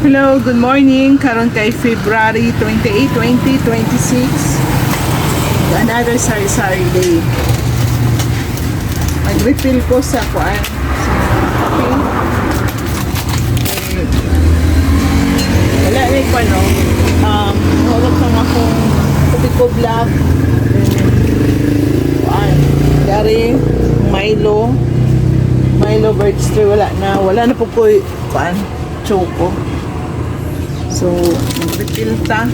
Hello, good morning. Karon kay February 28, 2026. Another sari-sari day. Mag-refill ko sa kuan. Okay. Wala rin ko no. Hulog lang akong Kupiko Vlog. Kuan. Dari Milo birds tree wala na po ko kuan choco. So, mag-refill ta.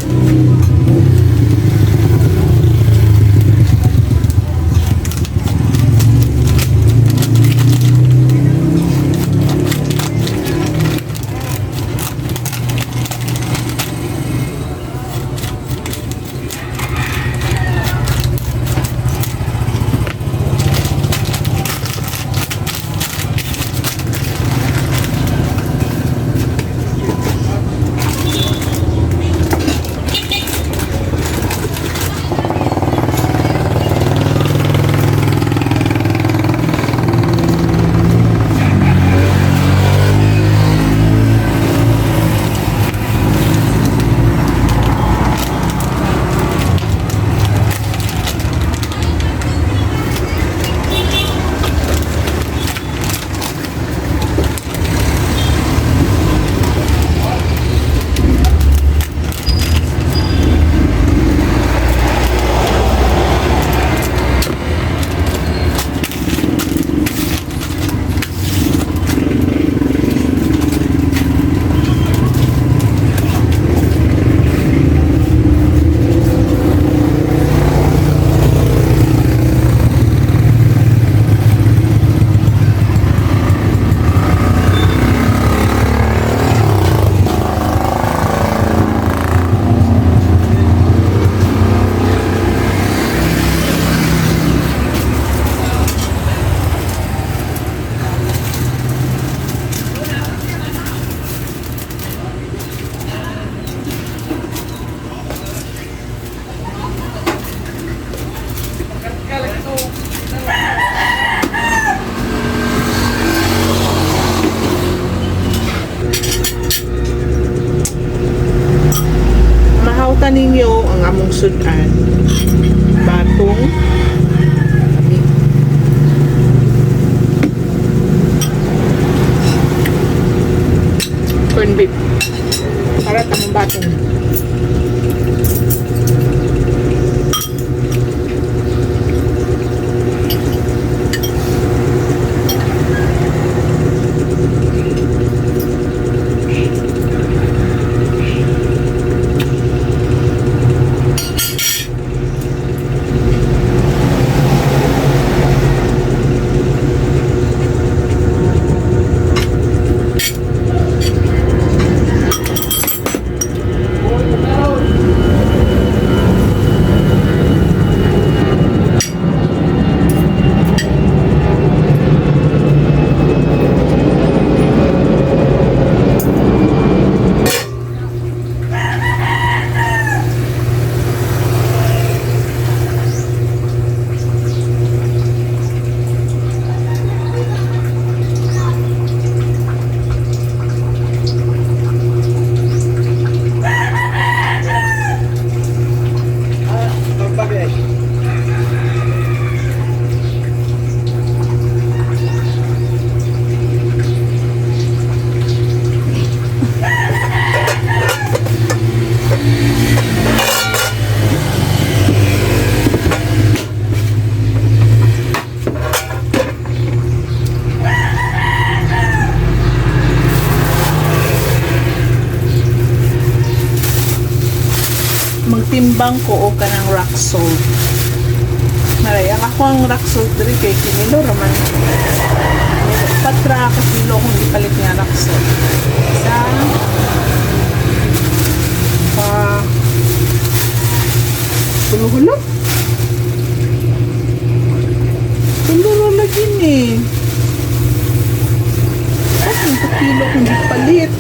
Mahautan ninyo ang among sudan. Batong corn beef. Para tamang batong. Magtimbang ko o kanang rock salt. Marayang ako ang rock salt diri kay kinilo raman. Patra ka kilo kung ipalit nga rock salt. Sa huluhulo. Huluhulo lagi ni. Ang kilo kung ipalit.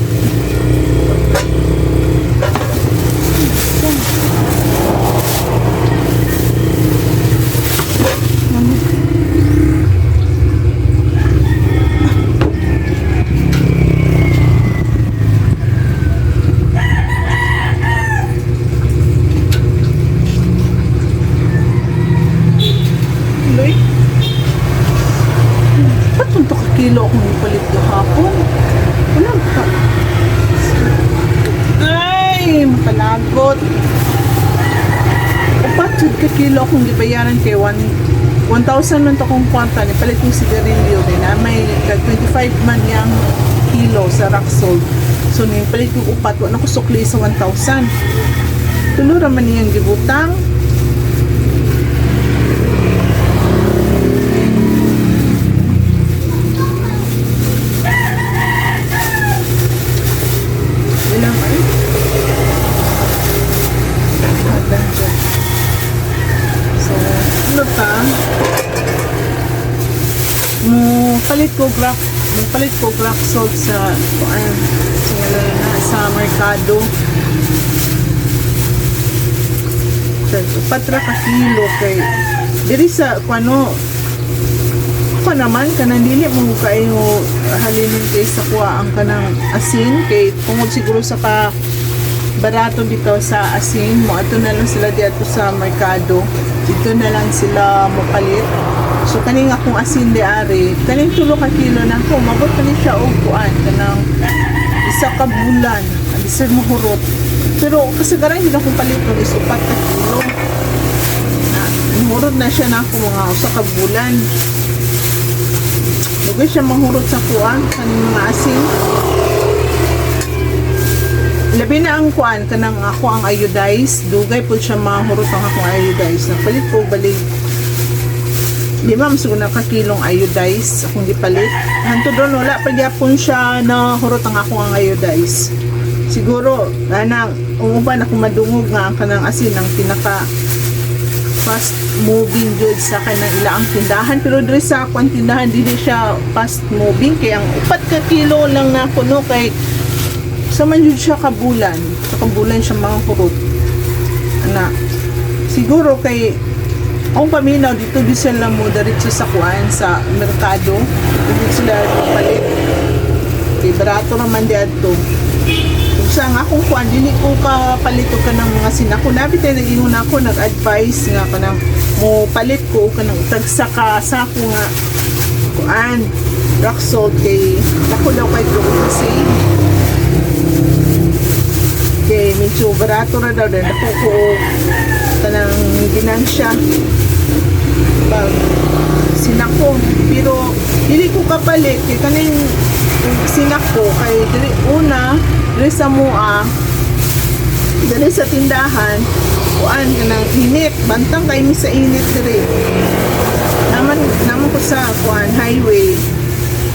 hurot. Upat jud ka kilo akong gibayaran kay 1,000 man to kung kwarta ni palit yung sigarilyo din na may 25 man yang kilo sa rock salt. So ni palit yung upat wa na ko sukli sa 1,000. Tulo ra man niyang gibutang. Ilang ay? So, ano ta? Palit ko rock salt sa sa merkado. Patra ka kilo kay diri sa kuno ko naman kanang dili mo kayo halinin kay sa kuha ang kanang asin kay tungod siguro sa pa barato dito sa asin mo ato na lang sila dito sa merkado dito na lang sila mopalit. So kaning akong asin di ari kaning 3 ka kilo na ko mabot kani siya og kuan kanang isa ka bulan bisag mahurot. Pero kasagaran hindi akong palit ng isupat ka kilo. Mahurot na siya na ako mga usa ka bulan. Lugay siya mahurot sa kuan kaning mga asin. Labi na ang kuan kanang ako ang iodized. Dugay po siya mahurot ang akong iodized. Napalit ko balik 5 na ka kilong iodized akong gipalit. Hanto doon wala pa gyapon siya na hurot ang akong ang iodized. Siguro anang uban ako madungog nga ang kanang asin ang pinaka fast moving goods sa kanang ilaang tindahan pero diri sa akong tindahan dili siya fast moving kay ang 4 ka kilo lang na kuno kay sa man jud siya kabulan siya mga hurot ana siguro kay ang paminaw dito di sila mo diretso sa kuan sa merkado dito sila palit kay barato naman di adto sa nga akong kuan dili ko ka palito ka ng mga sinako nabit ay nag-ingon ako nag-advise nga kanang mo palit ko kanang tagsa ka sa ako nga kuan rock salt kay ako daw kay kasi kay medyo barato na daw din ako ko kanang ginansya pag sinako pero dili ko kapalit kay kaning sinako kay dili una dili sa mua dili sa tindahan kuan kanang init bantang kay mi sa init diri naman ko sa kuan highway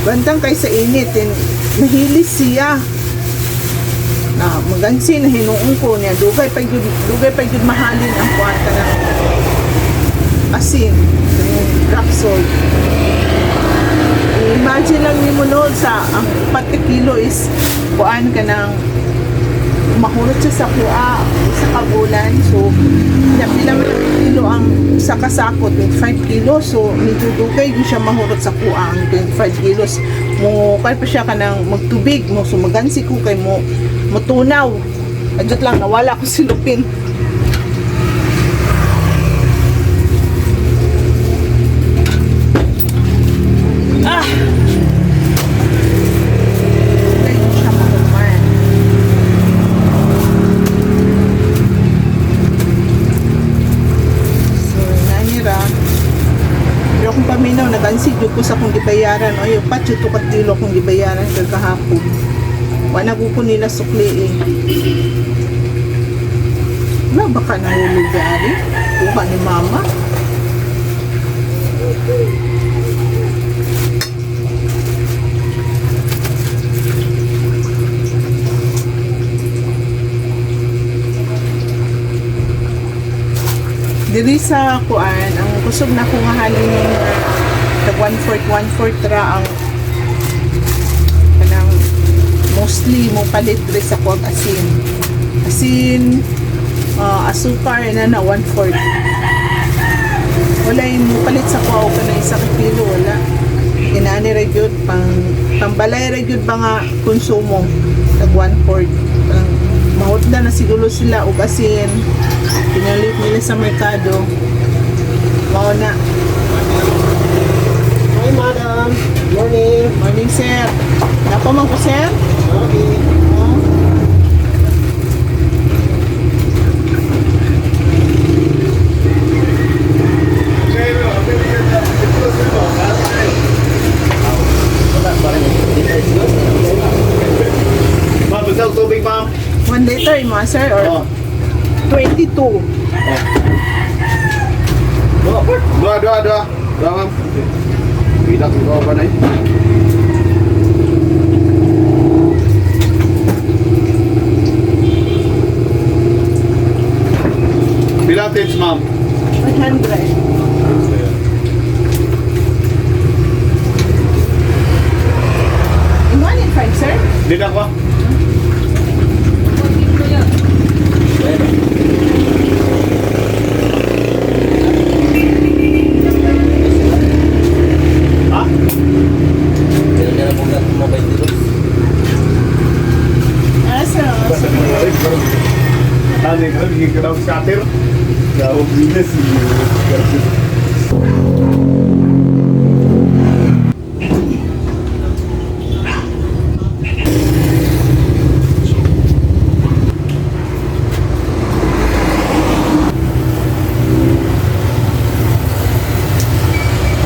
bantang kay sa init din mahilis siya na magansi na hinuong ko niya dugay pa gyud mahalin ang kuan kanang asin rock salt. Imagine lang ni mo no sa ang 4 kilo is kuan ka ng mahulot siya sa kuha sa kabulan so pila man kilo ang sa kasakot 25 kilo so medyo dugay di siya mahulot sa kuha ang 25 kilos mo kay pa siya ka ng magtubig mo so magansi ko kay mo tunaw adjot lang nawala ko silupin. Paminaw nagansid ko sa kung gibayaran o yung patyo to katilo kung gibayaran kag kahapon wala ko nila sukli wala baka nahulog dari kuha ni mama diri sa kuan ang kusog na ko nga halin tag 1/4 ra ang kanang mostly mo palit diri sa kuan asin asukar na 1/4 wala yung mo palit sa kuan kanang 1 kilo wala inani ra gyud pangbalay ra gyud ba nga konsumo tag 1/4 mahot na siguro sila og asin pinalit nila sa merkado mao na. Hi madam, morning sir napa man ko sir okay. mo, sir? Or Oh. 22? Dua, ma'am. Bilang ko ba na yun? Bilang tips, ma'am? 100. In 1 in 5, sir? Bilang ko? Ha? Asa? Tadi kan bikin kenal syatir. Gak bisa sih.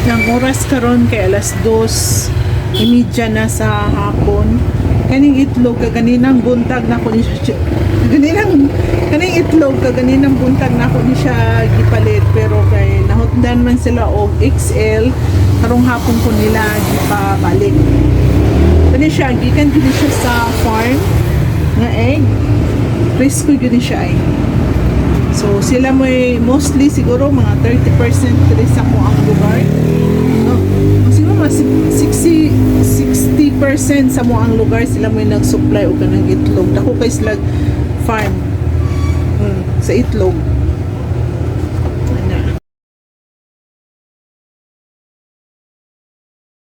Ang oras karon kay alas 2:30 na sa hapon. Kaning itlog kaganinang buntag na ko ni siya. Kaning itlog kaganinang buntag na ko ni siya gipalit, pero kay nahutdan man sila og XL karong hapon ko nila gipabalik. Kani siya gikan gid siya sa farm nga egg. Fresco gid siya ay. So sila may mostly siguro mga 30% diri sa mo ang lugar. No, siguro mga 60% sa mo ang lugar sila may nag-supply og kanang itlog. Dako kay sila farm sa itlog.